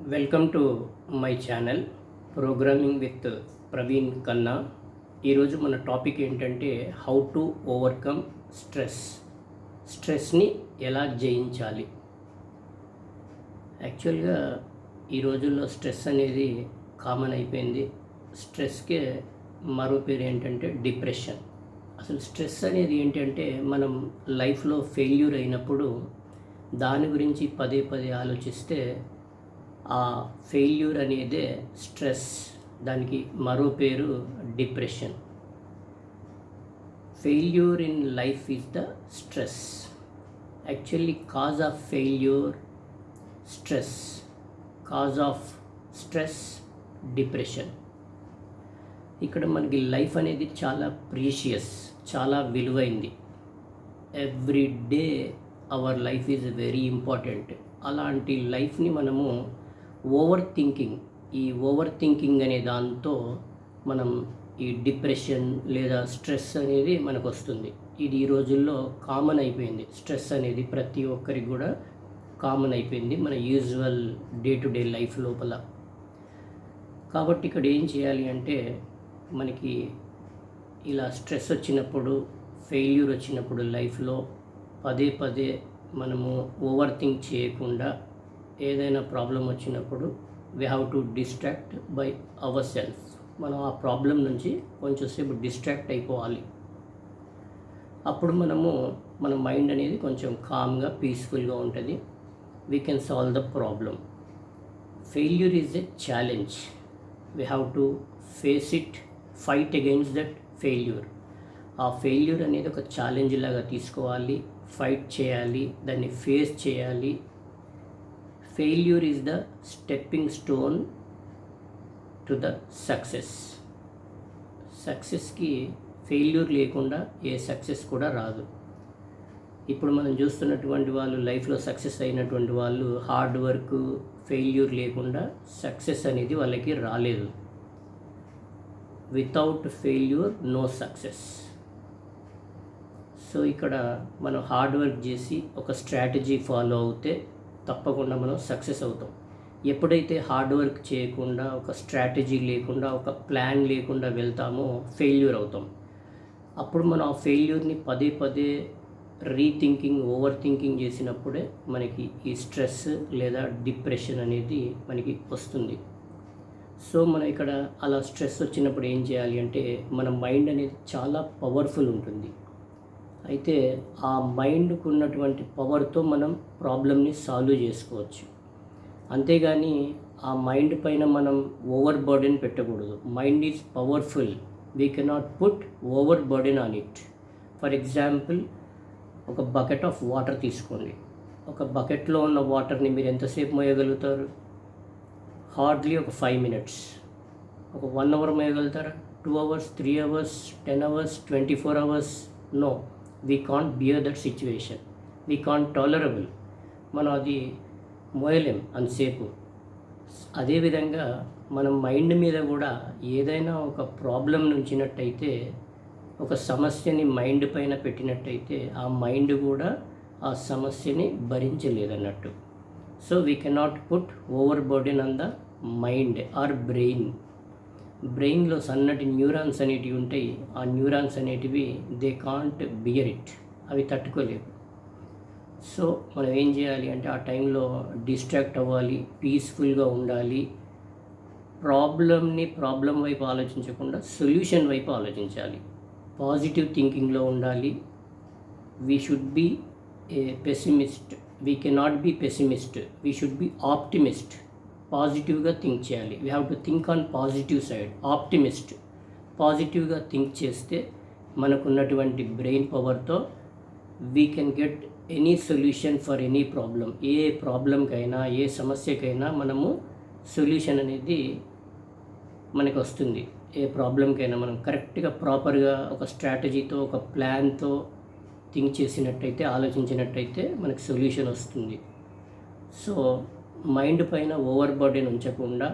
Welcome to my channel programming with Praveen కన్నా. ఈరోజు మన టాపిక్ ఏంటంటే హౌ టు ఓవర్కమ్ స్ట్రెస్ని ఎలా జయించాలి. యాక్చువల్గా ఈ రోజుల్లో స్ట్రెస్ అనేది కామన్ అయిపోయింది. స్ట్రెస్కే మరో పేరు ఏంటంటే డిప్రెషన్. అసలు స్ట్రెస్ అనేది ఏంటంటే మనం లైఫ్లో ఫెయిల్యూర్ అయినప్పుడు దాని గురించి పదే పదే ఆలోచిస్తే ఆ ఫెయిల్యూర్ అనేదే స్ట్రెస్. దానికి మరో పేరు depression. Failure in life is the stress. Actually cause of failure stress, cause of stress depression. ఇక్కడ మనకి లైఫ్ అనేది చాలా ప్రీషియస్, చాలా విలువైంది. Every day our life is very important. అలాంటి లైఫ్ని మనము ఈ ఓవర్ థింకింగ్ అనే దాంతో మనం ఈ డిప్రెషన్ లేదా స్ట్రెస్ అనేది మనకు వస్తుంది. ఇది ఈ రోజుల్లో కామన్ అయిపోయింది. స్ట్రెస్ అనేది ప్రతి ఒక్కరికి కూడా కామన్ అయిపోయింది మన usual day to day life లోపల. కాబట్టి ఇక్కడ ఏం చేయాలి అంటే మనకి ఇలా స్ట్రెస్ వచ్చినప్పుడు, ఫెయిల్యూర్ వచ్చినప్పుడు లైఫ్లో పదే పదే మనము ఓవర్ థింక్ చేయకుండా ఏదైనా ప్రాబ్లం వచ్చినప్పుడు we have to distract by our self. మనం ఆ ప్రాబ్లం నుంచి కొంచెంసేపు డిస్ట్రాక్ట్ అయిపోవాలి. అప్పుడు మన మైండ్ అనేది కొంచెం కామ్గా, పీస్ఫుల్గా ఉంటుంది. We can solve the problem. Failure is a challenge. We have to face it, fight against that failure. ఆ ఫెయిల్యూర్ అనేది ఒక ఛాలెంజ్ లాగా తీసుకోవాలి, ఫైట్ చేయాలి, దాన్ని ఫేస్ చేయాలి. Failure is the stepping stone to the success. సక్సెస్కి ఫెయిల్యూర్ లేకుండా ఏ సక్సెస్ కూడా రాదు. ఇప్పుడు మనం చూస్తున్నటువంటి వాళ్ళు, లైఫ్లో సక్సెస్ అయినటువంటి వాళ్ళు హార్డ్ వర్క్, ఫెయిల్యూర్ లేకుండా సక్సెస్ అనేది వాళ్ళకి రాలేదు. Without failure no success. So ఇక్కడ మనం హార్డ్ వర్క్ చేసి ఒక స్ట్రాటజీ ఫాలో అవుతే తప్పకుండా మనం సక్సెస్ అవుతాం. ఎప్పుడైతే హార్డ్ వర్క్ చేయకుండా, ఒక స్ట్రాటజీ లేకుండా, ఒక ప్లాన్ లేకుండా వెళ్తామో ఫెయిల్యూర్ అవుతాం. అప్పుడు మనం ఆ ఫెయిల్యూర్ని పదే పదే రీథింకింగ్, ఓవర్ థింకింగ్ చేసినప్పుడే మనకి ఈ స్ట్రెస్ లేదా డిప్రెషన్ అనేది మనకి వస్తుంది. సో మనం ఇక్కడ అలా స్ట్రెస్ వచ్చినప్పుడు ఏం చేయాలి అంటే మన మైండ్ అనేది చాలా పవర్ఫుల్ ఉంటుంది. అయితే ఆ మైండ్కు ఉన్నటువంటి పవర్తో మనం ప్రాబ్లమ్ని సాల్వ్ చేసుకోవచ్చు. అంతేగాని ఆ మైండ్ పైన మనం ఓవర్ బర్డెన్ పెట్టకూడదు. Mind is powerful. We cannot put over burden on it. For example, ఒక బకెట్ ఆఫ్ వాటర్ తీసుకోండి. ఒక బకెట్లో ఉన్న వాటర్ని మీరు ఎంతసేపు మోయగలుగుతారు? హార్డ్లీ ఒక 5 minutes. ఒక 1 hour మోయగలుగుతారా? 2 hours, 3 hours, 10 hours, 24 hours? No, we can't bear that situation. We can't tolerable. మనం అది మోయలేం అంతసేపు. అదేవిధంగా మనం మైండ్ మీద కూడా ఏదైనా ఒక ప్రాబ్లం నుంచినట్టయితే, ఒక సమస్యని మైండ్ పైన పెట్టినట్టయితే ఆ మైండ్ కూడా ఆ సమస్యని భరించలేదన్నట్టు. So we cannot put over burden on the mind or brain. బ్రెయిన్లో సన్నటి న్యూరాన్స్ అనేటివి ఉంటాయి. ఆ న్యూరాన్స్ అనేటివి దే కాంట్ బియర్ ఇట్, అవి తట్టుకోలేవు. సో మనం ఏం చేయాలి అంటే ఆ టైంలో డిస్ట్రాక్ట్ అవ్వాలి, పీస్ఫుల్గా ఉండాలి. ప్రాబ్లం వైపు ఆలోచించకుండా సొల్యూషన్ వైపు ఆలోచించాలి. పాజిటివ్ థింకింగ్లో ఉండాలి. We should be a pessimist. We cannot be pessimist. We should be optimist. పాజిటివ్గా థింక్ చేయాలి. We have to think on positive side. Optimist. పాజిటివ్గా థింక్ చేస్తే మనకున్నటువంటి బ్రెయిన్ పవర్తో we can get any solution for any problem. ఏ ప్రాబ్లంకైనా, ఏ సమస్యకైనా మనము సొల్యూషన్ అనేది మనకు వస్తుంది. ఏ ప్రాబ్లంకైనా మనం కరెక్ట్గా, ప్రాపర్గా ఒక స్ట్రాటజీతో, ఒక ప్లాన్తో థింక్ చేసినట్టయితే, ఆలోచించినట్టయితే మనకు సొల్యూషన్ వస్తుంది. సో మైండ్ పైన ఓవర్ బర్డెన్ ఉంచకుండా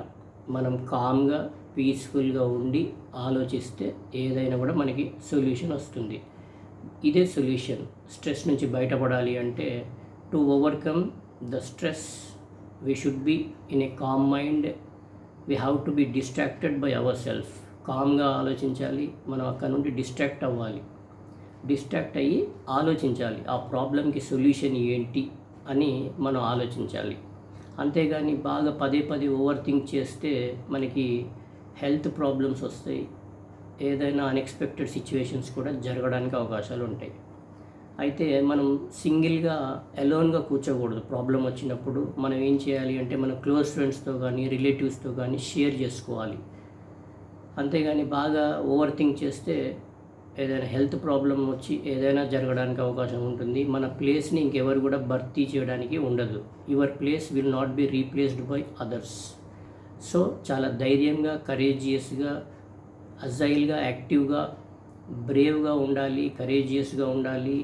మనం కామ్గా, పీస్ఫుల్గా ఉండి ఆలోచిస్తే ఏదైనా కూడా మనకి సొల్యూషన్ వస్తుంది. ఇదే సొల్యూషన్. స్ట్రెస్ నుంచి బయటపడాలి అంటే to overcome the stress we should be in a calm mind. We have to be distracted by our self. కామ్గా ఆలోచించాలి, మనం అక్కడ నుండి డిస్ట్రాక్ట్ అవ్వాలి. డిస్ట్రాక్ట్ అయ్యి ఆలోచించాలి, ఆ ప్రాబ్లంకి సొల్యూషన్ ఏంటి అని మనం ఆలోచించాలి. అంతేగాని బాగా పదే పదే ఓవర్ థింక్ చేస్తే మనకి హెల్త్ ప్రాబ్లమ్స్ వస్తాయి, ఏదైనా అన్ఎక్స్పెక్టెడ్ సిచ్యువేషన్స్ కూడా జరగడానికి అవకాశాలు ఉంటాయి. అయితే మనం సింగిల్గా అలోన్గా కూర్చోకూడదు. ప్రాబ్లం వచ్చినప్పుడు మనం ఏం చేయాలి అంటే మన క్లోజ్ ఫ్రెండ్స్తో కానీ రిలేటివ్స్తో కానీ షేర్ చేసుకోవాలి. అంతేగాని బాగా ఓవర్ థింక్ చేస్తే ఏదైనా హెల్త్ ప్రాబ్లం వచ్చి ఏదైనా జరగడానికి అవకాశం ఉంటుంది. మన ప్లేస్ని ఇంకెవరు కూడా భర్తీ చేయడానికి ఉండదు. Your place will not be replaced by others. So చాలా ధైర్యంగా, కరేజియస్గా, అజైల్గా, యాక్టివ్గా, బ్రేవ్గా ఉండాలి, కరేజియస్గా ఉండాలి.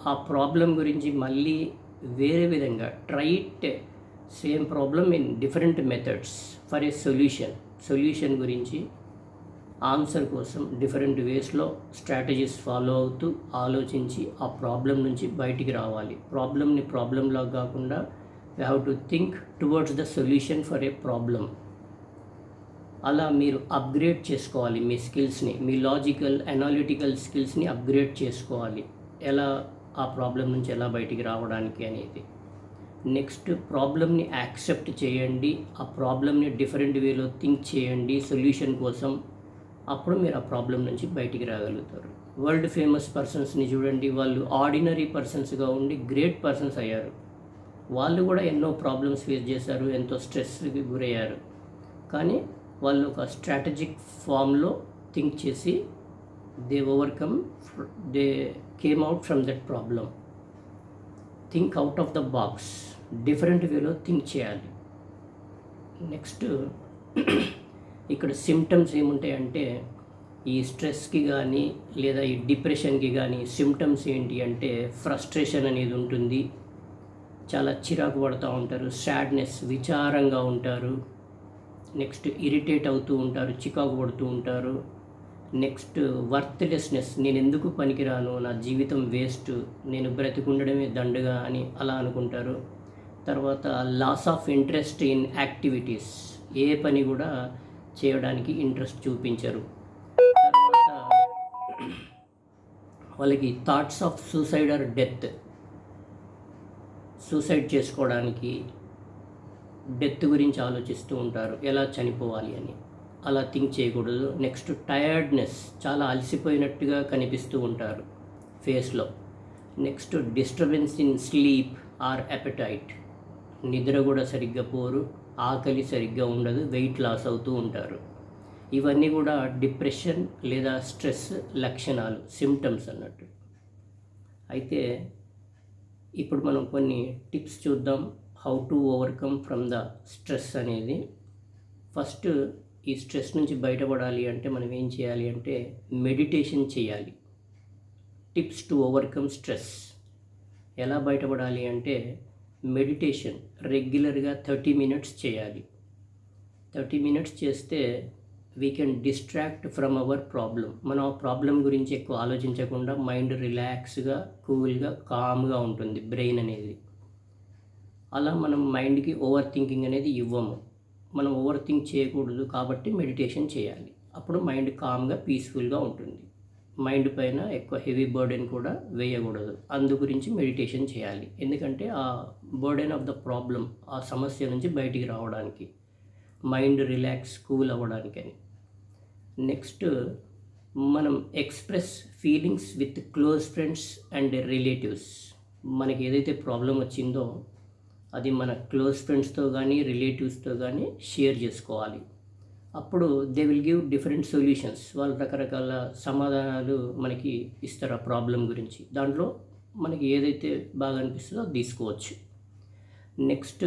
ఆ ప్రాబ్లం గురించి మళ్ళీ వేరే విధంగా try it same problem in different methods for a solution గురించి ఆన్సర్ కోసం డిఫరెంట్ వేస్లో స్ట్రాటజీస్ ఫాలో అవుతూ ఆలోచించి ఆ ప్రాబ్లం నుంచి బయటికి రావాలి. ప్రాబ్లమ్ని ప్రాబ్లంలాగా కాకుండా we have to think towards the solution for a problem. అలా మీరు అప్గ్రేడ్ చేసుకోవాలి మీ స్కిల్స్ని, మీ లాజికల్ అనాలిటికల్ స్కిల్స్ని అప్గ్రేడ్ చేసుకోవాలి. ఎలా ఆ ప్రాబ్లం నుంచి ఎలా బయటికి రావడానికి అనేది. నెక్స్ట్, ప్రాబ్లమ్ని యాక్సెప్ట్ చేయండి, ఆ ప్రాబ్లమ్ని డిఫరెంట్ వేలో థింక్ చేయండి సొల్యూషన్ కోసం. అప్పుడు మీరు ఆ ప్రాబ్లం నుంచి బయటికి రాగలుగుతారు. వరల్డ్ ఫేమస్ పర్సన్స్ని చూడండి, వాళ్ళు ఆర్డినరీ పర్సన్స్గా ఉండి గ్రేట్ పర్సన్స్ అయ్యారు. వాళ్ళు కూడా ఎన్నో ప్రాబ్లమ్స్ ఫేస్ చేశారు, ఎంతో స్ట్రెస్కి గురయ్యారు. కానీ వాళ్ళు ఒక స్ట్రాటజిక్ ఫామ్లో థింక్ చేసి they came out from that problem. Think out of the box, different వేలో థింక్ చేయాలి. నెక్స్ట్, ఇక్కడ సిమ్టమ్స్ ఏముంటాయంటే ఈ స్ట్రెస్కి కానీ లేదా ఈ డిప్రెషన్కి కానీ సిమ్టమ్స్ ఏంటి అంటే ఫ్రస్ట్రేషన్ అనేది ఉంటుంది, చాలా చిరాకు పడుతూ ఉంటారు, సాడ్నెస్, విచారంగా ఉంటారు. నెక్స్ట్, ఇరిటేట్ అవుతూ ఉంటారు, చికాకు పడుతూ ఉంటారు. నెక్స్ట్, వర్త్లెస్నెస్, నేను ఎందుకు పనికిరాను, నా జీవితం వేస్ట్, నేను బ్రతికుండడమే దండగా అని అలా అనుకుంటారు. తర్వాత loss of interest in activities, ఏ పని కూడా చేయడానికి ఇంట్రెస్ట్ చూపించరు. తర్వాత వాళ్ళకి thoughts of suicide or death, suicide చేసుకోవడానికి, డెత్ గురించి ఆలోచిస్తూ ఉంటారు, ఎలా చనిపోవాలి అని. అలా థింక్ చేయకూడదు. నెక్స్ట్, టయర్డ్నెస్, చాలా అలసిపోయినట్టుగా కనిపిస్తూ ఉంటారు ఫేస్లో. Next, disturbance in sleep are appetite, నిద్ర కూడా సరిగ్గా పోరు, ఆకలి సరిగ్గా ఉండదు, వెయిట్ లాస్ అవుతూ ఉంటారు. ఇవన్నీ కూడా డిప్రెషన్ లేదా స్ట్రెస్ లక్షణాలు, సిమ్టమ్స్ అన్నట్టు. అయితే ఇప్పుడు మనం కొన్ని టిప్స్ చూద్దాం, how to overcome from the stress అనేది. ఫస్ట్, ఈ స్ట్రెస్ నుంచి బయటపడాలి అంటే మనం ఏం చేయాలి అంటే మెడిటేషన్ చేయాలి. Tips to overcome stress. ఎలా బయటపడాలి అంటే మెడిటేషన్ రెగ్యులర్గా 30 minutes చేయాలి. 30 minutes చేస్తే we can distract from our problem. మనం ఆ ప్రాబ్లం గురించి ఎక్కువ ఆలోచించకుండా మైండ్ రిలాక్స్గా, కూల్గా, కామ్గా ఉంటుంది బ్రెయిన్ అనేది. అలా మనం మైండ్కి ఓవర్ థింకింగ్ అనేది ఇవ్వము. మనం ఓవర్ థింక్ చేయకూడదు కాబట్టి మెడిటేషన్ చేయాలి. అప్పుడు మైండ్ కామ్గా, పీస్ఫుల్గా ఉంటుంది. మైండ్ పైన ఎక్కువ హెవీ బర్డెన్ కూడా వేయకూడదు. అందు గురించి మెడిటేషన్ చేయాలి. ఎందుకంటే ఆ బర్డెన్ ఆఫ్ ద ప్రాబ్లం, ఆ సమస్య నుంచి బయటికి రావడానికి, మైండ్ రిలాక్స్, కూల్ అవ్వడానికని. నెక్స్ట్, మనం express feelings with close friends and relatives. మనకి ఏదైతే ప్రాబ్లం వచ్చిందో అది మన క్లోజ్ ఫ్రెండ్స్తో కానీ రిలేటివ్స్తో కానీ షేర్ చేసుకోవాలి. అప్పుడు they will give different solutions. వాళ్ళు రకరకాల సమాధానాలు మనకి ఇస్తారు ఆ ప్రాబ్లం గురించి. దాంట్లో మనకి ఏదైతే బాగా అనిపిస్తుందో అది తీసుకోవచ్చు. Next,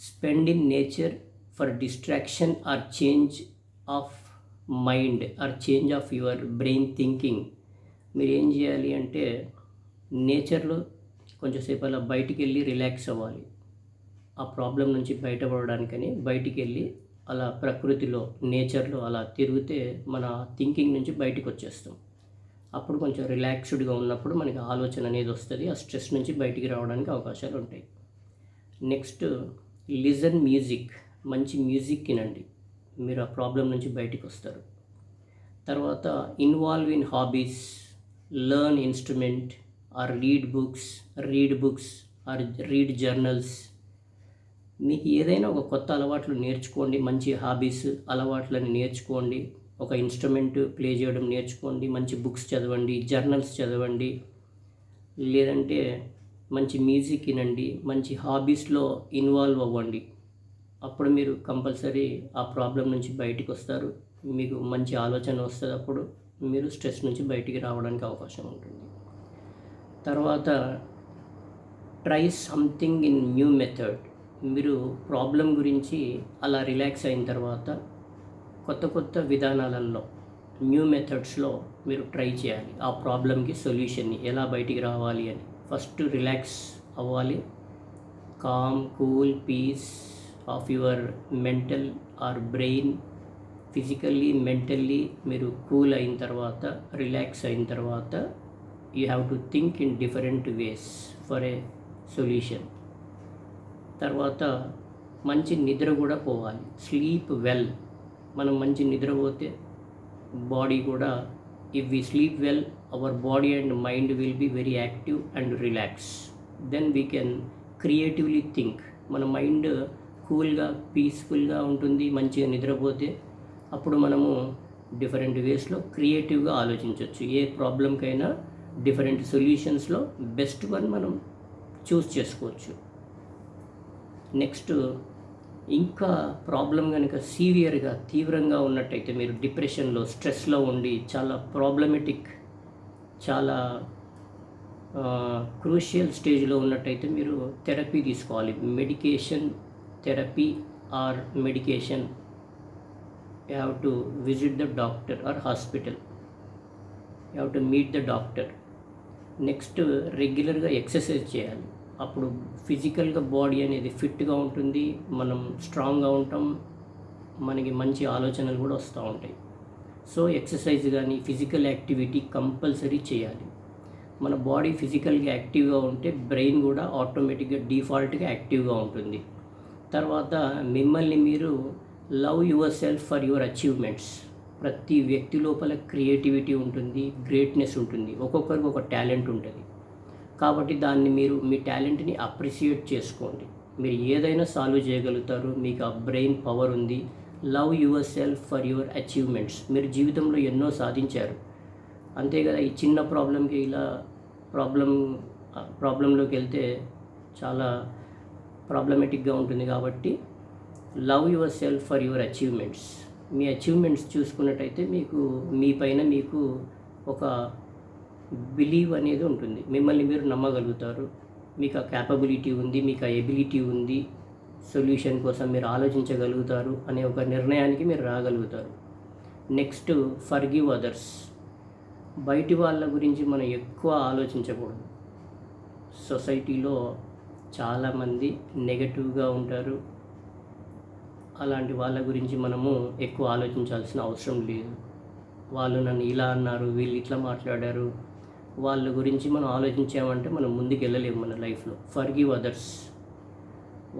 spend in nature for distraction or change of mind or change of your brain thinking. మీరు ఏం చేయాలి అంటే నేచర్లో కొంచెంసేపు అలా బయటికి వెళ్ళి రిలాక్స్ అవ్వాలి. ఆ ప్రాబ్లం నుంచి బయటపడడానికని బయటికి వెళ్ళి అలా ప్రకృతిలో, నేచర్లో అలా తిరిగితే మన థింకింగ్ నుంచి బయటకు వచ్చేస్తాం. అప్పుడు కొంచెం రిలాక్స్డ్గా ఉన్నప్పుడు మనకి ఆలోచన అనేది వస్తుంది, ఆ స్ట్రెస్ నుంచి బయటికి రావడానికి అవకాశాలు ఉంటాయి. నెక్స్ట్, లిజన్ మ్యూజిక్, మంచి మ్యూజిక్ వినండి, మీరు ఆ ప్రాబ్లం నుంచి బయటికి వస్తారు. తర్వాత involve in hobbies, learn instrument or read books or read journals. మీకు ఏదైనా ఒక కొత్త అలవాట్లు నేర్చుకోండి, మంచి హాబీస్ అలవాట్లని నేర్చుకోండి, ఒక ఇన్స్ట్రుమెంట్ ప్లే చేయడం నేర్చుకోండి, మంచి బుక్స్ చదవండి, జర్నల్స్ చదవండి, లేదంటే మంచి మ్యూజిక్ వినండి, మంచి హాబీస్లో ఇన్వాల్వ్ అవ్వండి. అప్పుడు మీరు కంపల్సరీ ఆ ప్రాబ్లం నుంచి బయటికి వస్తారు, మీకు మంచి ఆలోచన వస్తుంది, అప్పుడు మీరు స్ట్రెస్ నుంచి బయటికి రావడానికి అవకాశం ఉంటుంది. తర్వాత try something in new method. మీరు ప్రాబ్లం గురించి అలా రిలాక్స్ అయిన తర్వాత కొత్త కొత్త విధానాలలో, న్యూ మెథడ్స్లో మీరు ట్రై చేయాలి ఆ ప్రాబ్లంకి సొల్యూషన్ని ఎలా బయటికి రావాలి అని. ఫస్ట్ రిలాక్స్ అవ్వాలి, calm cool peace of your mental or brain, physically mentally మీరు కూల్ అయిన తర్వాత, రిలాక్స్ అయిన తర్వాత you have to think in different ways for a solution. తర్వాత మంచి నిద్ర కూడా పోవాలి, స్లీప్ వెల్. మనం మంచి నిద్రపోతే బాడీ కూడా, if we sleep well our body and mind will be very active and relax. Then we can creatively think. మన మైండ్ కూల్గా పీస్ఫుల్గా ఉంటుంది మంచిగా నిద్రపోతే. అప్పుడు మనము డిఫరెంట్ వేస్లో క్రియేటివ్గా ఆలోచించవచ్చు. ఏ ప్రాబ్లంకైనా డిఫరెంట్ సొల్యూషన్స్లో బెస్ట్ వన్ మనం చూస్ చేసుకోవచ్చు. నెక్స్ట్, ఇంకా ప్రాబ్లం కనుక సీవియర్గా తీవ్రంగా ఉన్నట్టయితే, మీరు డిప్రెషన్లో స్ట్రెస్లో ఉండి చాలా ప్రాబ్లమెటిక్, చాలా క్రూషియల్ స్టేజ్లో ఉన్నట్టయితే మీరు థెరపీ తీసుకోవాలి. Medication therapy or medication, you have to visit the doctor or hospital, you have to meet the doctor. Next, రెగ్యులర్గా ఎక్సర్సైజ్ చేయాలి. అప్పుడు ఫిజికల్గా బాడీ అనేది ఫిట్గా ఉంటుంది, మనం స్ట్రాంగ్గా ఉంటాం, మనకి మంచి ఆలోచనలు కూడా వస్తూ ఉంటాయి. సో ఎక్సర్సైజ్ కానీ ఫిజికల్ యాక్టివిటీ కంపల్సరీ చేయాలి. మన బాడీ ఫిజికల్గా యాక్టివ్గా ఉంటే బ్రెయిన్ కూడా ఆటోమేటిక్గా డిఫాల్ట్గా యాక్టివ్గా ఉంటుంది. తర్వాత మిమ్మల్ని మీరు love your self for your achievements. ప్రతి వ్యక్తి లోపల క్రియేటివిటీ ఉంటుంది, గ్రేట్నెస్ ఉంటుంది, ఒక్కొక్కరికి ఒక టాలెంట్ ఉంటుంది. కాబట్టి దాన్ని మీరు మీ టాలెంట్ని అప్రిషియేట్ చేసుకోండి. మీరు ఏదైనా సాల్వ్ చేయగలుగుతారు, మీకు ఆ బ్రెయిన్ పవర్ ఉంది. Love your self for your achievements. మీరు జీవితంలో ఎన్నో సాధించారు, అంతే కదా. ఈ చిన్న ప్రాబ్లంకి ఇలా ప్రాబ్లంలోకి వెళ్తే చాలా ప్రాబ్లమేటిక్గా ఉంటుంది. కాబట్టి love your self for your achievements. Me achievements చూసుకున్నట్టయితే మీ పైన మీకు ఒక బిలీవ్ అనేది ఉంటుంది, మిమ్మల్ని మీరు నమ్మగలుగుతారు, మీకు ఆ క్యాపబిలిటీ ఉంది, మీకు ఆ ఎబిలిటీ ఉంది, సొల్యూషన్ కోసం మీరు ఆలోచించగలుగుతారు అనే ఒక నిర్ణయానికి మీరు రాగలుగుతారు. Next, forgive others. బయటి వాళ్ళ గురించి మనం ఎక్కువ ఆలోచించకూడదు. సొసైటీలో చాలామంది నెగటివ్గా ఉంటారు, అలాంటి వాళ్ళ గురించి మనము ఎక్కువ ఆలోచించాల్సిన అవసరం లేదు. వాళ్ళు నన్ను ఇలా అన్నారు, వీళ్ళు ఇట్లా మాట్లాడారు, వాళ్ళ గురించి మనం ఆలోచించామంటే మనం ముందుకు వెళ్ళలేము మన లైఫ్లో. Forgive others.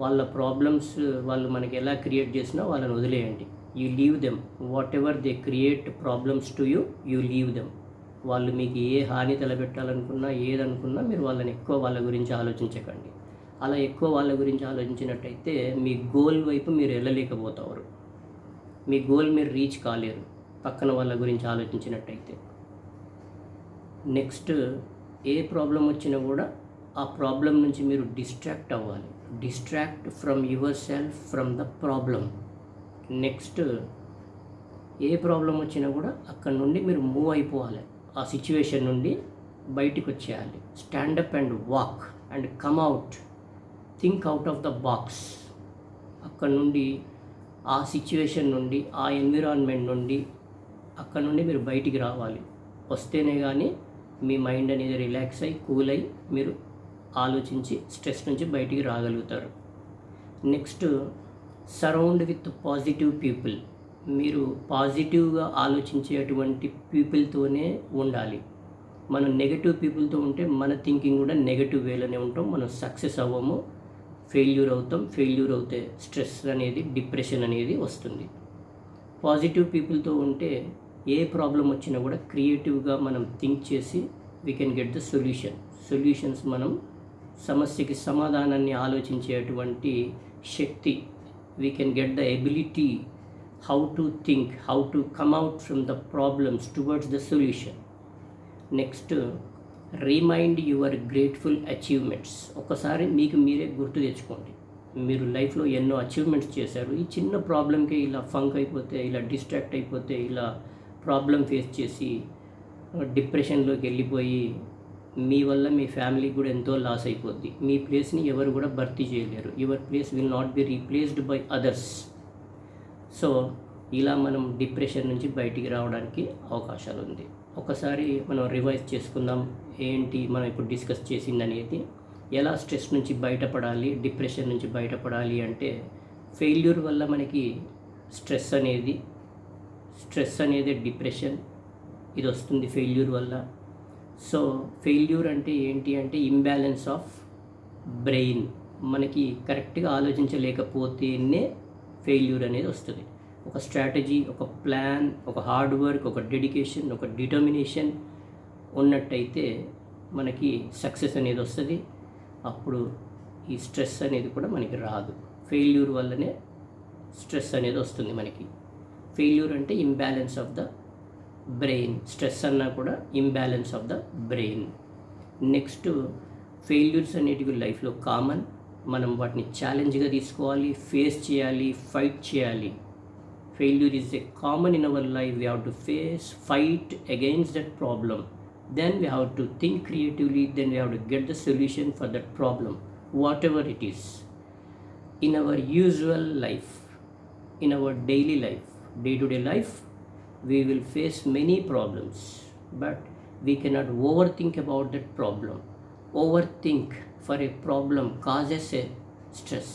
వాళ్ళ ప్రాబ్లమ్స్ వాళ్ళు మనకి ఎలా క్రియేట్ చేసినా వాళ్ళని వదిలేయండి. You leave them. What ever they create problems to you leave them. వాళ్ళు మీకు ఏ హాని తలపెట్టాలనుకున్నా, ఏదనుకున్నా మీరు వాళ్ళని ఎక్కువ వాళ్ళ గురించి ఆలోచించకండి. అలా ఎక్కువ వాళ్ళ గురించి ఆలోచించినట్టయితే మీ గోల్ వైపు మీరు వెళ్ళలేకపోతారు, మీ గోల్ మీరు రీచ్ కాలేరు పక్కన వాళ్ళ గురించి ఆలోచించినట్టయితే. నెక్స్ట్, ఏ ప్రాబ్లం వచ్చినా కూడా ఆ ప్రాబ్లం నుంచి మీరు డిస్ట్రాక్ట్ అవ్వాలి. Distract from your self from the problem. Next, A problem వచ్చినా కూడా అక్కడ నుండి మీరు మూవ్ అయిపోవాలి, ఆ సిచ్యువేషన్ నుండి బయటికి వచ్చేయాలి. Stand up and walk and come out, think out of the box. అక్కడ నుండి, ఆ సిచ్యువేషన్ నుండి, ఆ ఎన్విరాన్మెంట్ నుండి, అక్కడ నుండి మీరు బయటికి రావాలి. వస్తేనే కానీ మీ మైండ్ అనేది రిలాక్స్ అయ్యి కూల్ అయ్యి మీరు ఆలోచించి స్ట్రెస్ నుంచి బయటికి రాగలుగుతారు. Next, surround with positive people. మీరు పాజిటివ్గా ఆలోచించేటువంటి పీపుల్తోనే ఉండాలి. మనం నెగటివ్ పీపుల్తో ఉంటే మన థింకింగ్ కూడా నెగటివ్ వేలోనే ఉంటాం, మనం సక్సెస్ అవ్వము, ఫెయిల్యూర్ అవుతాం. ఫెయిల్యూర్ అవుతే స్ట్రెస్ అనేది, డిప్రెషన్ అనేది వస్తుంది. పాజిటివ్ పీపుల్తో ఉంటే ఏ ప్రాబ్లం వచ్చినా కూడా క్రియేటివ్గా మనం థింక్ చేసి we can get the solutions. మనం సమస్యకి సమాధానాన్ని ఆలోచించేటువంటి శక్తి, we can get the ability how to think, how to come out from the problems towards the solution. Next, remind your grateful achievements. ఒకసారి మీకు మీరే గుర్తు తెచ్చుకోండి, మీరు లైఫ్లో ఎన్నో అచీవ్మెంట్స్ చేశారు. ఈ చిన్న ప్రాబ్లంకే ఇలా ఫంక్ అయిపోతే, ఇలా డిస్ట్రాక్ట్ అయిపోతే, ఇలా ప్రాబ్లం ఫేస్ చేసి డిప్రెషన్లోకి వెళ్ళిపోయి మీ వల్ల మీ ఫ్యామిలీకి కూడా ఎంతో లాస్ అయిపోద్ది. మీ ప్లేస్ని ఎవరు కూడా భర్తీ చేయలేరు. Your place will not be replaced by others. So ఇలా మనం డిప్రెషన్ నుంచి బయటికి రావడానికి అవకాశాలు ఉంది. ఒకసారి మనం రివైజ్ చేసుకుందాం, ఏంటి మనం ఇప్పుడు డిస్కస్ చేసింది అనేది. ఎలా స్ట్రెస్ నుంచి బయటపడాలి, డిప్రెషన్ నుంచి బయటపడాలి అంటే, ఫెయిల్యూర్ వల్ల మనకి స్ట్రెస్ అనేది డిప్రెషన్ ఇది వస్తుంది ఫెయిల్యూర్ వల్ల. సో ఫెయిల్యూర్ అంటే ఏంటి అంటే ఇంబ్యాలెన్స్ ఆఫ్ బ్రెయిన్. మనకి కరెక్ట్గా ఆలోచించలేకపోతేనే ఫెయిల్యూర్ అనేది వస్తుంది. ఒక స్ట్రాటజీ, ఒక ప్లాన్, ఒక హార్డ్ వర్క్, ఒక డెడికేషన్, ఒక డిటర్మినేషన్ ఉన్నట్టయితే మనకి సక్సెస్ అనేది వస్తుంది. అప్పుడు ఈ స్ట్రెస్ అనేది కూడా మనకి రాదు. ఫెయిల్యూర్ వల్లనే స్ట్రెస్ అనేది వస్తుంది మనకి. ఫెయిల్యూర్ అంటే imbalance of the brain, stress అన్నా కూడా imbalance of the brain. Next, failures అనేటివి లైఫ్లో కామన్. మనం వాటిని ఛాలెంజ్గా తీసుకోవాలి, ఫేస్ చేయాలి, ఫైట్ చేయాలి. Failure is a common in our life. We have to face, fight against that problem. Then we have to think creatively, then we have to get the solution for that problem, whatever it is. In our usual life, in our daily life, day-to-day life, we will face many problems, but we cannot overthink about that problem. Overthink for a problem causes a stress.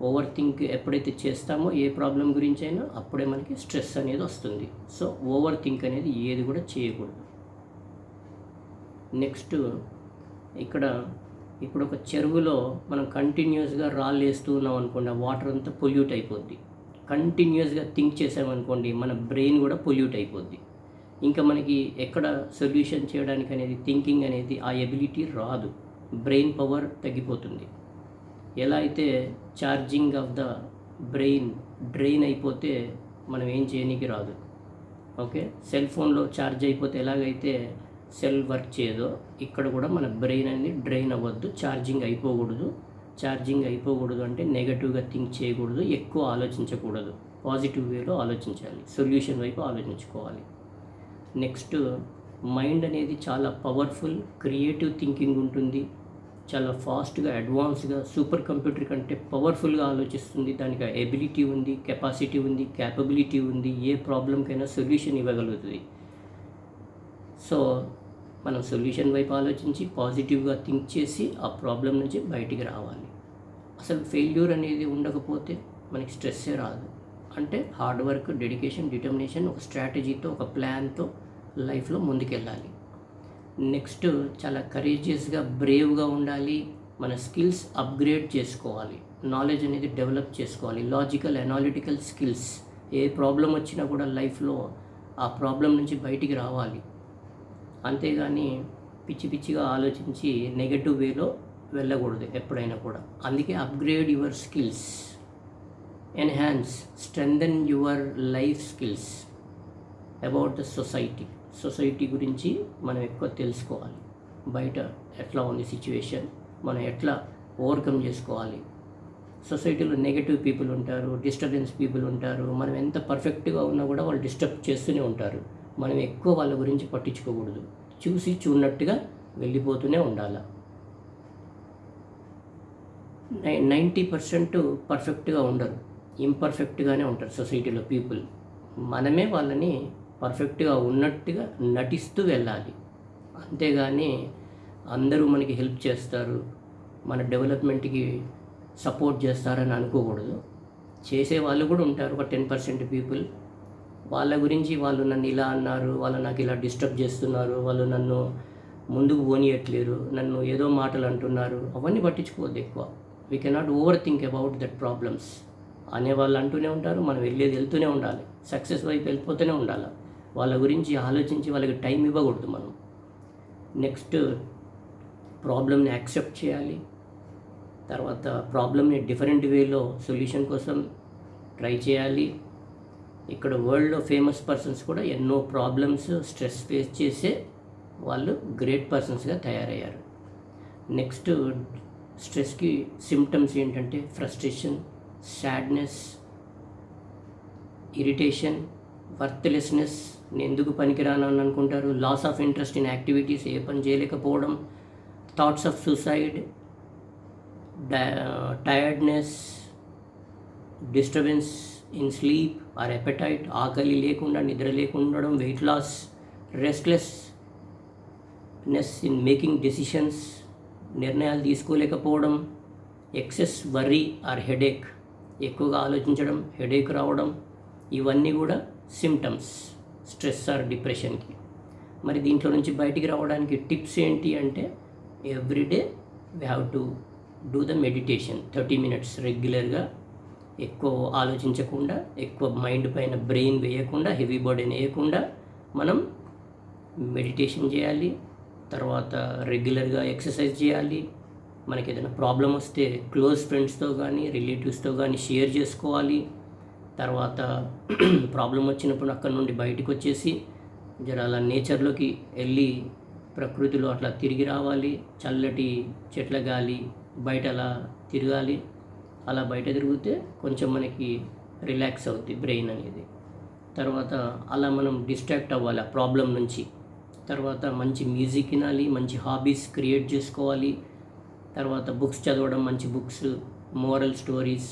ఓవర్థింక్ ఎప్పుడైతే చేస్తామో ఏ problem గురించి అయినా అప్పుడే మనకి stress అనేది వస్తుంది. So ఓవర్థింక్ అనేది ఏది కూడా చేయకూడదు. నెక్స్ట్, ఇప్పుడు ఒక చెరువులో మనం కంటిన్యూస్గా రాళ్ళు వేస్తూ ఉన్నాం అనుకోండి, ఆ వాటర్ అంతా పొల్యూట్ అయిపోద్ది. కంటిన్యూస్గా థింక్ చేసామనుకోండి, మన బ్రెయిన్ కూడా పొల్యూట్ అయిపోద్ది. ఇంకా మనకి ఎక్కడ సొల్యూషన్ చేయడానికి అనేది, థింకింగ్ అనేది, ఆ ఎబిలిటీ రాదు. బ్రెయిన్ పవర్ తగ్గిపోతుంది. ఎలా అయితే charging of the brain drain అయిపోతే మనం ఏం చేయడానికి రాదు. ఓకే, సెల్ ఫోన్లో ఛార్జ్ అయిపోతే ఎలాగైతే సెల్ వర్క్ చేయదో, ఇక్కడ కూడా మన బ్రెయిన్ అనేది డ్రైన్ అవ్వద్దు, ఛార్జింగ్ అయిపోకూడదు అంటే నెగటివ్గా థింక్ చేయకూడదు, ఎక్కువ ఆలోచించకూడదు, పాజిటివ్ వేలో ఆలోచించాలి, సొల్యూషన్ వైపు ఆలోచించుకోవాలి. నెక్స్ట్, మైండ్ అనేది చాలా పవర్ఫుల్, క్రియేటివ్ థింకింగ్ ఉంటుంది, చాలా ఫాస్ట్గా, అడ్వాన్స్గా, సూపర్ కంప్యూటర్ కంటే పవర్ఫుల్గా ఆలోచిస్తుంది. దానికి ఎబిలిటీ ఉంది, కెపాసిటీ ఉంది, క్యాపబిలిటీ ఉంది, ఏ ప్రాబ్లంకైనా సొల్యూషన్ ఇవ్వగలుగుతుంది. సో మనం సొల్యూషన్ వైపు ఆలోచించి పాజిటివ్గా థింక్ చేసి ఆ ప్రాబ్లం నుంచి బయటికి రావాలి. అసలు ఫెయిల్యూర్ అనేది ఉండకపోతే మనకి స్ట్రెస్సే రాదు. అంటే హార్డ్ వర్క్, డెడికేషన్, డిటర్మినేషన్, ఒక స్ట్రాటజీతో, ఒక ప్లాన్తో లైఫ్లో ముందుకెళ్ళాలి. నెక్స్ట్, చాలా కరేజియస్గా, బ్రేవ్గా ఉండాలి. మన స్కిల్స్ అప్గ్రేడ్ చేసుకోవాలి, నాలెడ్జ్ అనేది డెవలప్ చేసుకోవాలి, లాజికల్, అనాలిటికల్ స్కిల్స్. ఏ ప్రాబ్లం వచ్చినా కూడా లైఫ్లో ఆ ప్రాబ్లం నుంచి బయటికి రావాలి. అంతేగాని పిచ్చిగా ఆలోచించి నెగటివ్ వేలో వెళ్ళకూడదు ఎప్పుడైనా కూడా. అందుకే upgrade your skills, enhance, strengthen your life skills about the society గురించి మనం ఎక్కువ తెలుసుకోవాలి. బయట ఎట్లా ఉంది సిచ్యువేషన్, మనం ఎట్లా ఓవర్కమ్ చేసుకోవాలి. సొసైటీలో నెగటివ్ పీపుల్ ఉంటారు, డిస్టర్బెన్స్ పీపుల్ ఉంటారు. మనం ఎంత పర్ఫెక్ట్గా ఉన్నా కూడా వాళ్ళు డిస్టర్బ్ చేస్తూనే ఉంటారు. మనం ఎక్కువ వాళ్ళ గురించి పట్టించుకోకూడదు, చూసినట్టుగా వెళ్ళిపోతూనే ఉండాలి. 90% పర్ఫెక్ట్గా ఉండరు, ఇంపర్ఫెక్ట్గానే ఉంటారు సొసైటీలో పీపుల్. మనమే వాళ్ళని పర్ఫెక్ట్గా ఉన్నట్టుగా నటిస్తూ వెళ్ళాలి. అంతేగాని అందరూ మనకి హెల్ప్ చేస్తారు, మన డెవలప్మెంట్కి సపోర్ట్ చేస్తారని అనుకోకూడదు. చేసే వాళ్ళు కూడా ఉంటారు, ఒక 10% పీపుల్. వాళ్ళ గురించి వాళ్ళు నన్ను ఇలా అన్నారు, వాళ్ళు నాకు ఇలా డిస్టర్బ్ చేస్తున్నారు, వాళ్ళు నన్ను ముందుకు పోనీయట్లేరు, నన్ను ఏదో మాటలు అంటున్నారు, అవన్నీ పట్టించుకోవద్దు ఎక్కువ. We cannot over think about that problems అనేవాళ్ళు అంటూనే ఉంటారు, మనం వెళ్తూనే ఉండాలి, సక్సెస్ వైపు వెళ్ళిపోతూనే ఉండాలి. వాళ్ళ గురించి ఆలోచించి వాళ్ళకి టైం ఇవ్వకూడదు మనం. నెక్స్ట్, ప్రాబ్లమ్ని యాక్సెప్ట్ చేయాలి. తర్వాత ప్రాబ్లమ్ని డిఫరెంట్ వేలో సొల్యూషన్ కోసం ట్రై చేయాలి. ఇక్కడ వరల్డ్లో ఫేమస్ పర్సన్స్ కూడా ఎన్నో ప్రాబ్లమ్స్, స్ట్రెస్ ఫేస్ చేసే వాళ్ళు గ్రేట్ పర్సన్స్గా తయారయ్యారు. నెక్స్ట్, స్ట్రెస్కి సిమ్టమ్స్ ఏంటంటే ఫ్రస్ట్రేషన్, సాడ్నెస్, ఇరిటేషన్, వర్త్లెస్నెస్, నేను ఎందుకు పనికిరాను అని అనుకుంటారు, loss of interest in activities, ఏ పని చేయలేకపోవడం, thoughts of suicide, tiredness, disturbance in sleep or appetite, ఆకలి లేకుండా నిద్ర లేకుండా ఉండడం, weight loss, restlessness in making decisions, నిర్ణయాలు తీసుకోలేకపోవడం, ఎక్సెస్ వర్రీ ఆర్ హెడేక్, ఎక్కువగా ఆలోచించడం, హెడేక్ రావడం, ఇవన్నీ కూడా సిమ్టమ్స్ స్ట్రెస్ ఆర్ డిప్రెషన్కి. మరి దీంట్లో నుంచి బయటికి రావడానికి టిప్స్ ఏంటి అంటే, everyday we have to do the meditation 30 minutes రెగ్యులర్గా. ఎక్కువ ఆలోచించకుండా, ఎక్కువ మైండ్ పైన బ్రెయిన్ వేయకుండా, హెవీ బర్డెన్ వేయకుండా మనం మెడిటేషన్ చేయాలి. తర్వాత రెగ్యులర్గా ఎక్సర్సైజ్ చేయాలి. మనకి ఏదైనా ప్రాబ్లం వస్తే క్లోజ్ ఫ్రెండ్స్తో కానీ రిలేటివ్స్తో కానీ షేర్ చేసుకోవాలి. తర్వాత ప్రాబ్లం వచ్చినప్పుడు అక్కడ నుండి బయటకు వచ్చేసి జర అలా నేచర్లోకి వెళ్ళి ప్రకృతిలో అట్లా తిరిగి రావాలి. చల్లటి చెట్ల గాలి, బయట అలా తిరగాలి. అలా బయట తిరిగితే కొంచెం మనకి రిలాక్స్ అవుద్ది బ్రెయిన్ అనేది. తర్వాత అలా మనం డిస్ట్రాక్ట్ అవ్వాలి ఆ ప్రాబ్లం నుంచి. తర్వాత మంచి మ్యూజిక్ వినాలి, మంచి హాబీస్ క్రియేట్ చేసుకోవాలి. తర్వాత బుక్స్ చదవడం, మంచి books, moral stories,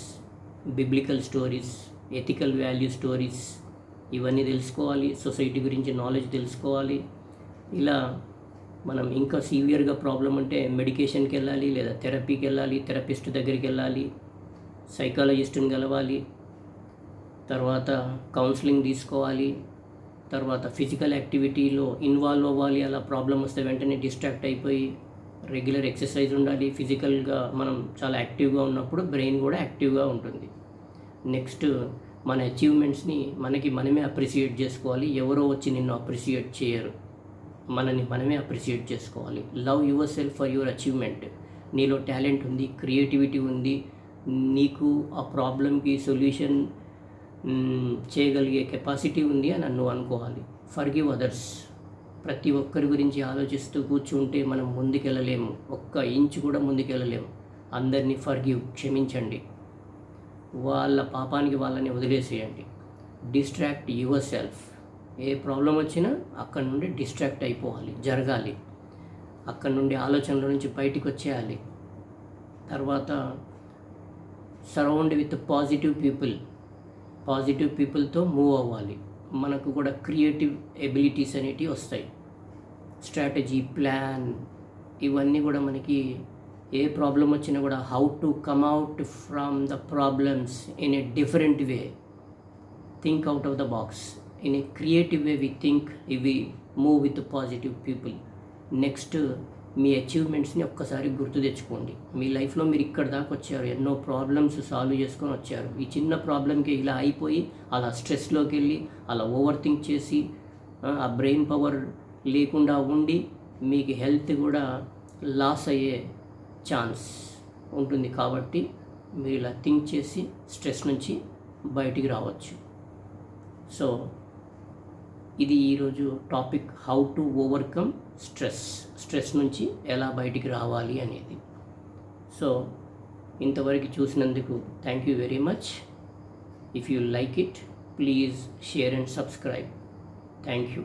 biblical stories, ethical value stories, ఇవన్నీ తెలుసుకోవాలి. సొసైటీ గురించి నాలెడ్జ్ తెలుసుకోవాలి. ఇలా మనం ఇంకా సీవియర్గా ప్రాబ్లం అంటే మెడికేషన్కి వెళ్ళాలి, లేదా థెరపీకి వెళ్ళాలి, థెరపిస్ట్ దగ్గరికి వెళ్ళాలి, సైకాలజిస్ట్ని కలవాలి. తర్వాత కౌన్సిలింగ్ తీసుకోవాలి. తర్వాత ఫిజికల్ యాక్టివిటీలో ఇన్వాల్వ్ అవ్వాలి. అలా ప్రాబ్లం వస్తే వెంటనే డిస్ట్రాక్ట్ అయిపోయి రెగ్యులర్ ఎక్సర్సైజ్ ఉండాలి. ఫిజికల్గా మనం చాలా యాక్టివ్గా ఉన్నప్పుడు బ్రెయిన్ కూడా యాక్టివ్గా ఉంటుంది. నెక్స్ట్, మన అచీవ్మెంట్స్ని మనమే అప్రిషియేట్ చేసుకోవాలి. ఎవరో వచ్చి నిన్ను అప్రిషియేట్ చేయరు, మనని మనమే అప్రిషియేట్ చేసుకోవాలి. Love your self for your achievement. నీలో టాలెంట్ ఉంది, క్రియేటివిటీ ఉంది, నీకు ఆ ప్రాబ్లంకి సొల్యూషన్ చేయగలిగే కెపాసిటీ ఉంది అని నువ్వు అనుకోవాలి. Forgive others. ప్రతి ఒక్కరి గురించి ఆలోచిస్తూ కూర్చుంటే మనం ముందుకెళ్ళలేము, ఒక్క ఇంచు కూడా ముందుకెళ్ళలేము. అందరినీ ఫర్గివ్, క్షమించండి. వాళ్ళ పాపానికి వాళ్ళని వదిలేసేయండి. Distract your self. A problem వచ్చినా అక్కడి నుండి డిస్ట్రాక్ట్ అయిపోవాలి, జరగాలి. అక్కడి నుండి ఆలోచనల నుంచి బయటికి వచ్చేయాలి. తర్వాత సరౌండ్ విత్ పాజిటివ్ పీపుల్తో మూవ్ అవ్వాలి. మనకు కూడా క్రియేటివ్ ఎబిలిటీస్ అనేటివి వస్తాయి. స్ట్రాటజీ, ప్లాన్, ఇవన్నీ కూడా మనకి ఏ ప్రాబ్లం వచ్చినా కూడా how to come out from the problems in a different way. Think out of the box. In a creative way we move with positive people. Next, మీ అచీవ్మెంట్స్ని ఒక్కసారి గుర్తు తెచ్చుకోండి. మీ లైఫ్లో మీరు ఇక్కడ దాకా వచ్చారు, ఎన్నో ప్రాబ్లమ్స్ సాల్వ్ చేసుకొని వచ్చారు. ఈ చిన్న ప్రాబ్లంకి ఇలా అయిపోయి అలా స్ట్రెస్లోకి వెళ్ళి అలా ఓవర్ థింక్ చేసి ఆ బ్రెయిన్ పవర్ లేకుండా ఉండి మీకు హెల్త్ కూడా లాస్ అయ్యే ఛాన్స్ ఉంటుంది. కాబట్టి మీరు ఇలా థింక్ చేసి స్ట్రెస్ నుంచి బయటికి రావచ్చు. సో ఇది ఈరోజు topic, how to overcome stress నుంచి ఎలా బయటికి రావాలి అనేది. సో ఇంతవరకు చూసినందుకు thank you very much. If you like it, please share and subscribe. Thank you.